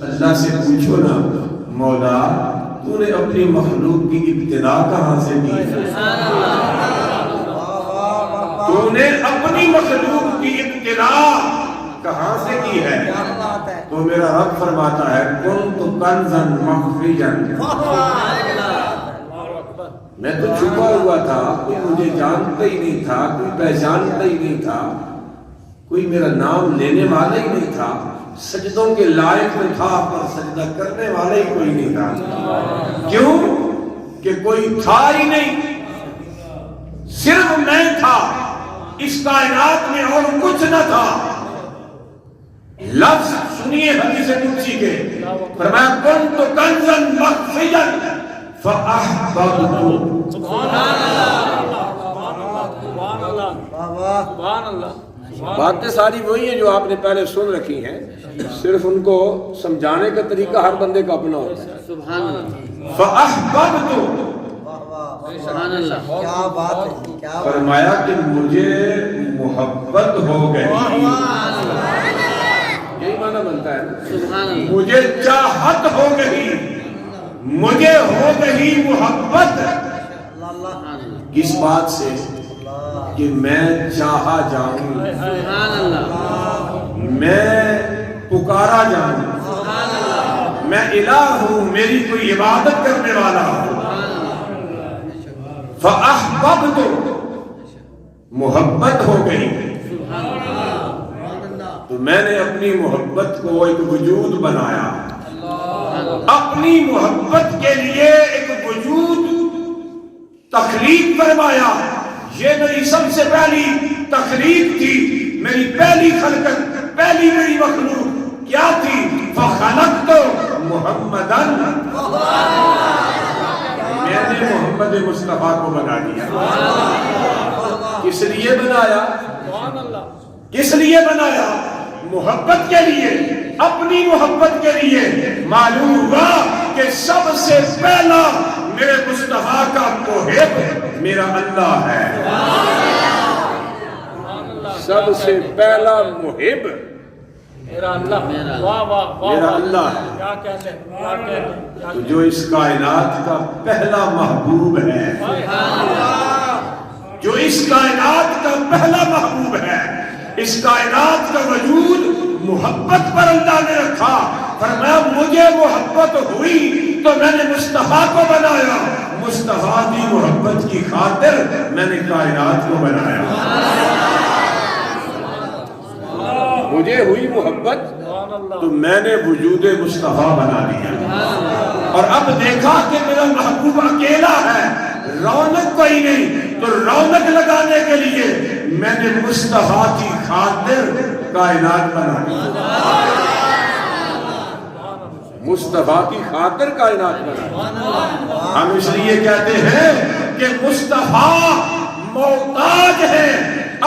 اللہ سے پوچھو نا مولا تو نے اپنی مخلوق کی ابتدا کہاں سے کی ہے؟ تو نے اپنی مخلوق کی ابتدا کہاں سے کی ہے؟ تو میرا رب فرماتا ہے کنت کنزا مخفیا، میں تو چھپا ہوا تھا، کوئی مجھے جانتا ہی نہیں تھا، کوئی پہچانتا ہی نہیں تھا، کوئی میرا نام لینے والا ہی نہیں تھا، سجدوں کے لائق میں تھا پر سجدہ کرنے والا ہی کوئی نہیں تھا۔ کیوں؟ کہ کوئی تھا ہی نہیں، صرف میں تھا، اس کائنات میں اور کچھ نہ تھا۔ لفظ سنیے حدیث قدسی کے، فرمایا کنت کنزا مخفیا فاحببت۔ سبحان اللہ۔ باتیں ساری وہی ہیں جو آپ نے پہلے سن رکھی ہیں، صرف ان کو سمجھانے کا طریقہ ہر بندے کا اپنا ہوتا ہے۔ سبحان اللہ۔ فاحببت، سبحان اللہ۔ کیا بات ہے، کیا فرمایا کہ مجھے محبت ہو گئی، یہی معنی بنتا ہے نا، سبحان اللہ۔ مجھے چاہت ہو گئی، مجھے ہو گئی محبت۔ کس بات سے؟ کہ میں چاہا جاؤں، سبحان اللہ۔ میں پکارا جاؤں، میں الہ ہوں، میری کوئی عبادت کرنے والا ہوں۔ فاحببت، محبت ہو گئی، تو میں نے اپنی محبت کو ایک وجود بنایا، اپنی محبت کے لیے ایک وجود تخلیق فرمایا۔ یہ میری سب سے پہلی تخلیق تھی، میری پہلی خلقت، پہلی میری مخلوق کیا تھی؟ فخلقت محمدا، میں نے محمد مصطفیٰ کو بنا دیا۔ کس لیے بنایا؟ کس لیے بنایا؟ محبت کے لیے، اپنی محبت کے لیے۔ معلوم ہوا کہ سب سے پہلا میرے مصطفیٰ کا محب میرا اللہ ہے، سب سے پہلا محب میرا اللہ۔ واہ واہ میرا اللہ ہے، کیا کہتے ہیں، کیا کہتے ہیں۔ تو جو اس کائنات کا پہلا محبوب ہے، جو اس کائنات کا پہلا محبوب ہے، اس کائنات کا وجود محبت پر اللہ نے رکھا۔ فرمایا مجھے محبت ہوئی تو میں نے مصطفیٰ کو بنایا، مصطفیٰ کی محبت کی خاطر میں نے کائنات کو بنایا۔ مجھے ہوئی محبت تو میں نے وجود مصطفیٰ بنا دیا، اور اب دیکھا کہ میرا محبوب اکیلا ہے، رونق کوئی نہیں، تو رونق لگانے کے لیے میں نے مصطفیٰ کی خاطر کائنات بنا دی، مصطفیٰ کی خاطر کائنات بنا۔ ہم اس لیے کہتے ہیں کہ مصطفیٰ محتاج ہے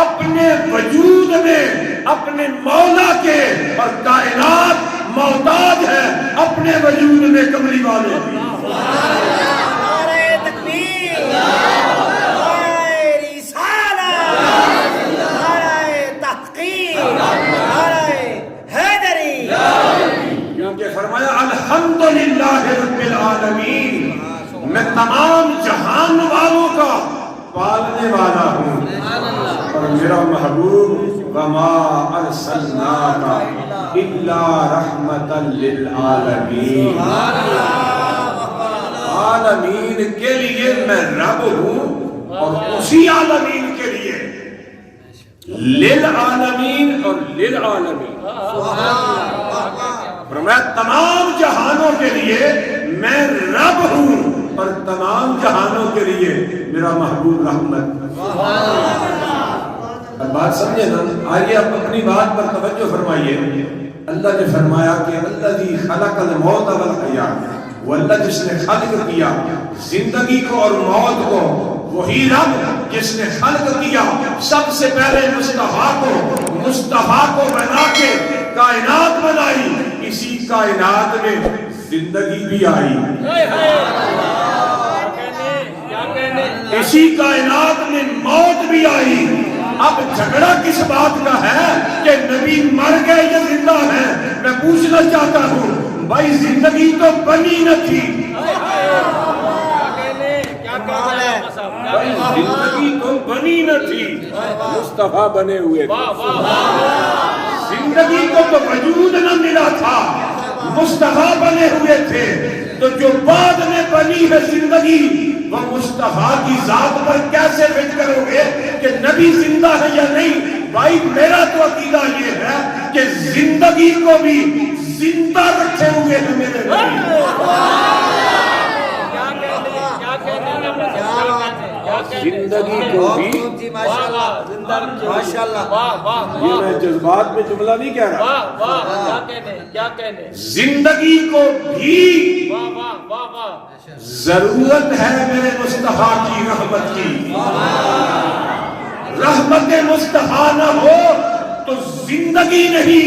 اپنے وجود میں اپنے مولا کے، اور کائنات محتاج ہے اپنے وجود میں کملی والے کی۔ کیونکہ فرمایا الحمدللہ رب العالمین، میں تمام جہان والوں کا پالنے والا ہوں، اور میرا محبوب وما ارسلناک الا رحمتا للعالمین، عالمین کے لیے میں رب ہوں، اور اسی عالمین کے لیے للعالمین اور للعالمین، فرمایا تمام جہانوں کے لیے میں رب ہوں، اور تمام جہانوں کے لیے میرا محبوب رحمت۔ اب بات سمجھے نا، آئیے آپ اپنی بات پر توجہ فرمائیے۔ اللہ نے فرمایا کہ الذی خلق الموت والحیات، وہ اللہ جس نے خلق کیا زندگی کو اور موت کو، وہی رب جس نے خلق کیا سب سے پہلے مصطفیٰ کو بنا کے کائنات بنائی، اسی کائنات میں زندگی بھی آئی، اسی کائنات میں موت بھی آئی۔ اب جھگڑا کس بات کا ہے کہ نبی مر گئے یا زندہ ہے؟ میں پوچھنا چاہتا ہوں، تو بنی نہ تھی، زندگی تو بنی نہ تھی، مصطفیٰ بنے ہوئے تھے۔ زندگی کو تو وجود نہ ملا تھا، مصطفیٰ بنے ہوئے تھے۔ تو جو بعد میں بنی ہے زندگی، وہ مصطفیٰ کی ذات پر کیسے فٹ کرو گے کہ نبی زندہ ہے یا نہیں؟ بھائی میرا تو عقیدہ یہ ہے کہ زندگی کو بھی زندہ رکھے ہوئے ہیں میرے نبی۔ زندگی کو بھی، یہ میں جذبات میں جملہ نہیں کہہ رہا، زندگی کو بھی ضرورت ہے میرے مصطفیٰ کی رحمت کی۔ رحمت مصطفیٰ نہ ہو تو زندگی نہیں،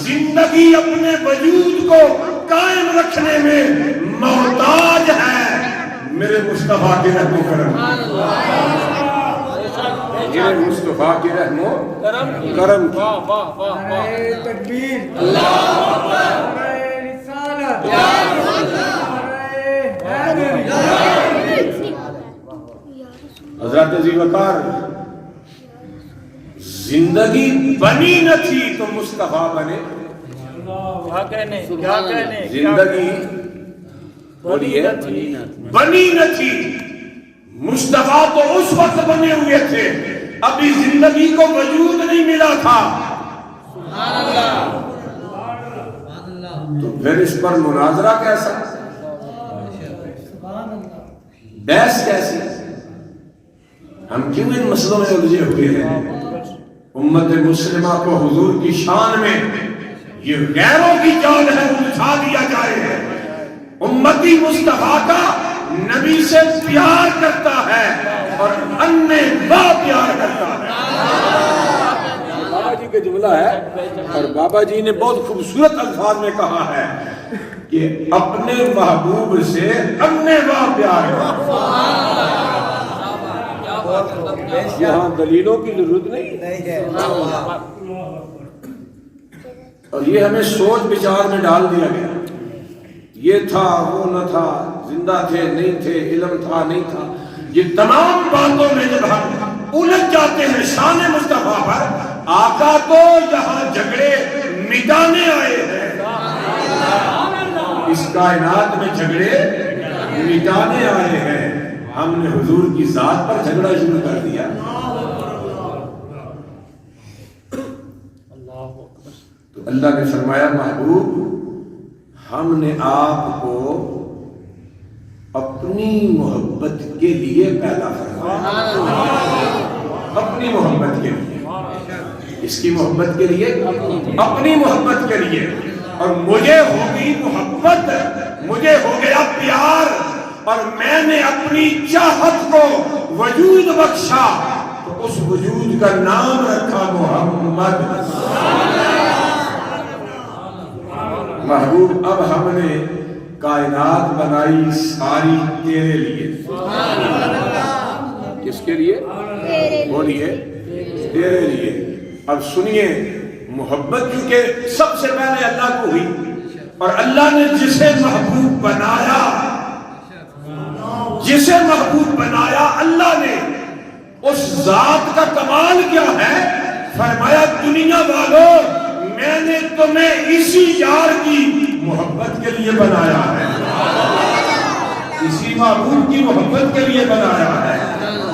زندگی اپنے وجود کو قائم رکھنے میں محتاج ہے میرے مصطفیٰ کے رحم و کرم، میرے مصطفیٰ کے رحم و کرم کی۔ تکبیر، حضرت ذی وقار، زندگی بنی نہ تھی تو مصطفیٰ بنے۔ زندگی بولیے بنی نہ تھی، مصطفیٰ تو اس وقت بنے ہوئے تھے، ابھی زندگی کو وجود نہیں ملا تھا۔ تو پھر اس پر مناظرہ کیسا، بحث کیسی؟ ہم کیوں ان مسئلوں میں الجھے ہوئے ہیں؟ امت مسلمہ کو حضور کی شان میں یہ غیروں کی جان ہے الجھا دیا جائے۔ امتی مصطفیٰ کا نبی سے پیار کرتا ہے اور انے با پیار کرتا ہے۔ بابا جی کا جملہ ہے، اور بابا جی نے بہت خوبصورت الفاظ میں کہا ہے کہ اپنے محبوب سے انے با پیار کرتا ہے۔ یہاں دلیلوں کی ضرورت نہیں ہے، اور یہ ہمیں سوچ بچار میں ڈال دیا گیا، یہ تھا وہ نہ تھا، زندہ تھے نہیں تھے، علم تھا نہیں تھا۔ یہ تمام باتوں میں جب ہم الجھ جاتے ہیں شان مصطفیٰ پر، آقا تو یہاں جھگڑے مٹانے آئے ہیں، اس کائنات میں جھگڑے مٹانے آئے ہیں۔ ہم نے حضور کی ذات پر جھگڑا شروع کر دیا۔ تو اللہ نے فرمایا محبوب، ہم نے آپ کو اپنی محبت کے لیے پیدا فرمایا، اپنی محبت کے لیے، اس کی محبت کے لیے، اپنی محبت کے لیے۔ اور مجھے ہوگی محبت، مجھے ہو گیا پیار، اور میں نے اپنی چاہت کو وجود بخشا، تو اس وجود کا نام رکھا محمد۔ محبوب اب ہم نے کائنات بنائی ساری تیرے لیے۔ کس کے لیے؟ بولیے تیرے لیے۔ اب سنیے، محبت کیونکہ سب سے پہلے اللہ کو ہوئی، اور اللہ نے جسے محبوب بنایا، جسے محبوب بنایا اللہ نے، اس ذات کا کمال کیا ہے؟ فرمایا دنیا والوں، میں نے تمہیں اسی یار کی محبت کے لیے بنایا ہے، اسی محبوب کی محبت کے لیے بنایا ہے۔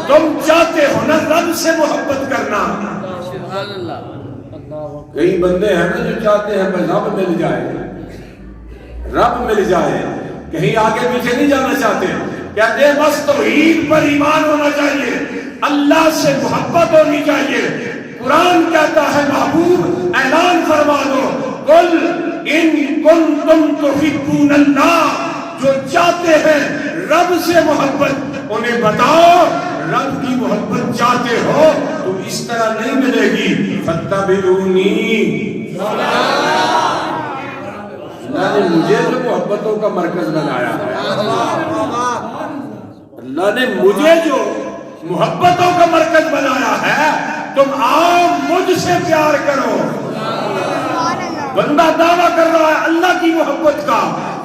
تم چاہتے ہو نا رب سے محبت کرنا، کئی بندے ہیں نا جو چاہتے ہیں بس رب مل جائے، رب مل جائے، کہیں آگے پیچھے نہیں جانا چاہتے، کہتے ہیں بس توحید پر ایمان ہونا چاہیے، اللہ سے محبت ہونی چاہیے۔ قرآن کہتا ہے محبوب اعلان فرما دو، قل ان کنتم تحبون اللہ، جو چاہتے ہیں رب سے محبت، انہیں بتاؤ رب کی محبت چاہتے ہو تو اس طرح نہیں ملے گی، فاتبعونی۔ اللہ نے مجھے جو محبتوں کا مرکز بنایا ہے، اللہ نے مجھے جو محبتوں کا مرکز بنایا ہے، تم آؤ مجھ سے پیار کرو۔ بندہ دعویٰ کر رہا ہے اللہ کی محبت کا،